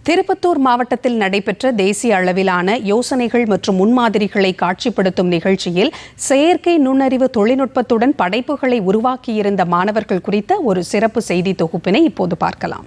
திருப்பத்தூர் மாவட்டத்தில் நடைபெற்ற தேசிய அளவிலான யோசனைகள் மற்றும் முன்மாதிரிகளை காட்சிப்படுத்தும் நிகழ்ச்சியில் செயற்கை நுண்ணறிவு தொழில்நுட்பத்துடன் படைப்புகளை உருவாக்கியிருந்த மாணவர்கள் குறித்த ஒரு சிறப்பு செய்தி தொகுப்பினை இப்போது பார்க்கலாம்.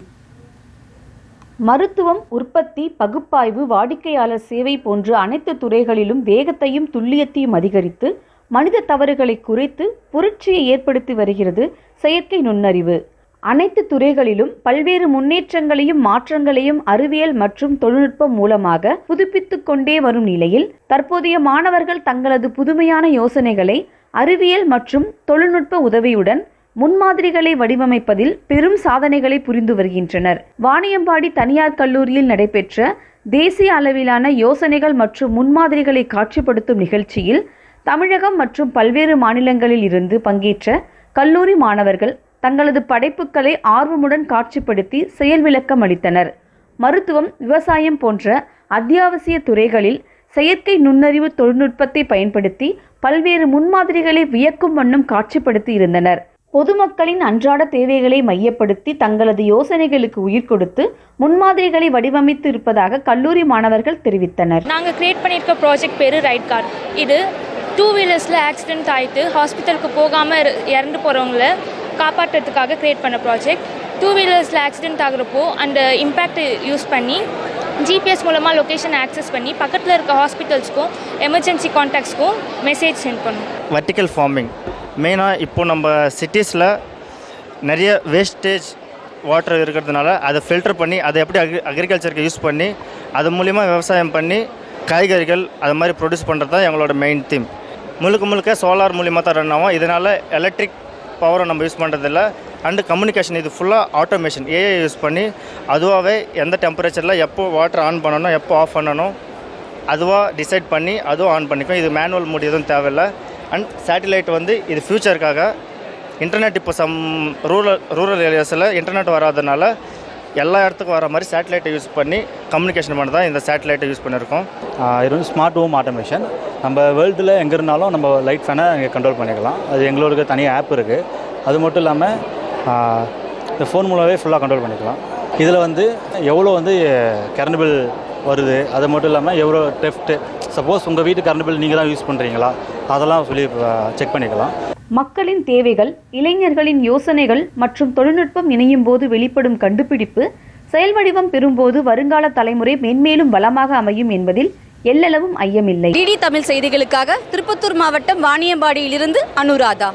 மருத்துவம், உற்பத்தி, பகுப்பாய்வு, வாடிக்கையாளர் சேவை போன்ற அனைத்து துறைகளிலும் வேகத்தையும் துல்லியத்தையும் அதிகரித்து மனித தவறுகளை குறைத்து புரட்சியை ஏற்படுத்தி வருகிறது செயற்கை நுண்ணறிவு. அனைத்து துறைகளிலும் பல்வேறு முன்னேற்றங்களையும் மாற்றங்களையும் அறிவியல் மற்றும் தொழில்நுட்பம் மூலமாக புதுப்பித்துக் கொண்டே வரும் நிலையில் தற்போதைய மாணவர்கள் தங்களது புதுமையான யோசனைகளை அறிவியல் மற்றும் தொழில்நுட்ப உதவியுடன் முன்மாதிரிகளை வடிவமைப்பதில் பெரும் சாதனைகளை புரிந்து வருகின்றனர். வாணியம்பாடி தனியார் கல்லூரியில் நடைபெற்ற தேசிய அளவிலான யோசனைகள் மற்றும் முன்மாதிரிகளை காட்சிப்படுத்தும் நிகழ்ச்சியில் தமிழகம் மற்றும் பல்வேறு மாநிலங்களில் இருந்து பங்கேற்ற கல்லூரி மாணவர்கள் தங்களது படைப்புகளை ஆர்வமுடன் காட்சிப்படுத்தி செயல் விளக்கம் அளித்தனர். மருத்துவம், விவசாயம் போன்ற அத்தியாவசிய துறைகளில் செயற்கை நுண்ணறிவு தொழில்நுட்பத்தை பயன்படுத்தி பல்வேறு முன்மாதிரிகளை வியக்கும் வண்ணம் காட்சிப்படுத்தி இருந்தனர். பொதுமக்களின் அன்றாட தேவைகளை மையப்படுத்தி தங்களது யோசனைகளுக்கு உயிர் கொடுத்து முன்மாதிரிகளை வடிவமைத்து இருப்பதாக கல்லூரி மாணவர்கள் தெரிவித்தனர். நாங்கள் கிரியேட் பண்ணியிருக்க ப்ராஜெக்ட் பேர் ரைட் கார். இது 2 வீலர்ஸில் ஆக்சிடென்ட் ஆகிட்டு ஹாஸ்பிட்டலுக்கு போகாமல் இறந்து போகிறவங்கள காப்பாற்றுறதுக்காக கிரியேட் பண்ண ப்ராஜெக்ட். 2 வீலர்ஸில் ஆக்சிடென்ட் ஆகிறப்போ அந்த இம்பேக்ட் யூஸ் பண்ணி ஜிபிஎஸ் மூலமாக லொக்கேஷன் ஆக்சஸ் பண்ணி பக்கத்தில் இருக்க ஹாஸ்பிட்டல்ஸ்க்கும் எமர்ஜென்சி கான்டாக்ட்ஸ்க்கும் மெசேஜ் சென்ட் பண்ணும். வெர்டிக்கல் ஃபார்மிங் மெயினாக இப்போது நம்ம சிட்டிஸில் நிறைய வேஸ்டேஜ் வாட்டர் இருக்கிறதுனால அதை ஃபில்டர் பண்ணி அதை எப்படி அக்ரிகல்ச்சருக்கு யூஸ் பண்ணி அது மூலிமா விவசாயம் பண்ணி காய்கறிகள் அது மாதிரி ப்ரொடியூஸ் பண்ணுறது தான் எங்களோட மெயின் தீம். முழுக்க சோலார் மூலிமா தான் ரன் ஆகும். இதனால் எலக்ட்ரிக் பவரை நம்ம யூஸ் பண்ணுறதில்ல. அண்டு கம்யூனிகேஷன் இது ஃபுல்லாக ஆட்டோமேஷன், ஏஐ யூஸ் பண்ணி அதுவாகவே எந்த டெம்பரேச்சரில் எப்போ வாட்டர் ஆன் பண்ணணும், எப்போ ஆஃப் பண்ணணும் அதுவாக டிசைட் பண்ணி அதுவும் ஆன் பண்ணிக்கும். இது மேனுவல் மோட் எதுவும் தேவையில்லை. அண்ட் சேட்டிலைட் இது ஃப்யூச்சருக்காக இன்டர்நெட் இப்போ ரூரல் ஏரியாஸில் இன்டர்நெட் வராதனால எல்லா இடத்துக்கும் வர மாதிரி சேட்டலைட்டை யூஸ் பண்ணி கம்யூனிகேஷன் பண்ண தான் இந்த சேட்டலைட்டை யூஸ் பண்ணியிருக்கோம். இது வந்து ஸ்மார்ட் ஹோம் ஆட்டோமேஷன். நம்ம வேர்ல்டில் எங்கே இருந்தாலும் நம்ம லைட் ஃபேனை இங்கே கண்ட்ரோல் பண்ணிக்கலாம். அது எங்களோட தனியாக ஆப் இருக்குது. அது மட்டும் இல்லாமல் இந்த ஃபோன் மூலமாகவே ஃபுல்லாக கண்ட்ரோல் பண்ணிக்கலாம். இதில் எவ்வளோ கரண்ட் பில் வருது, அது மட்டும் இல்லாமல் எவ்வளோ டெஃப்ட்டு, சப்போஸ் உங்கள் வீட்டு கரண்ட் பில் நீங்கள் தான் யூஸ் பண்ணுறீங்களா அதெல்லாம் சொல்லி செக் பண்ணிக்கலாம். மக்களின் தேவைகள், இளைஞர்களின் யோசனைகள் மற்றும் தொழில்நுட்பம் இணையும் போது வெளிப்படும் கண்டுபிடிப்பு செயல் வடிவம் பெறும்போது வருங்கால தலைமுறை மென்மேலும் வளமாக அமையும் என்பதில் எல்லளவும் ஐயமில்லை. டிடி தமிழ் செய்திகளுக்காக திருப்பத்தூர் மாவட்டம் வாணியம்பாடியிலிருந்து அனுராதா.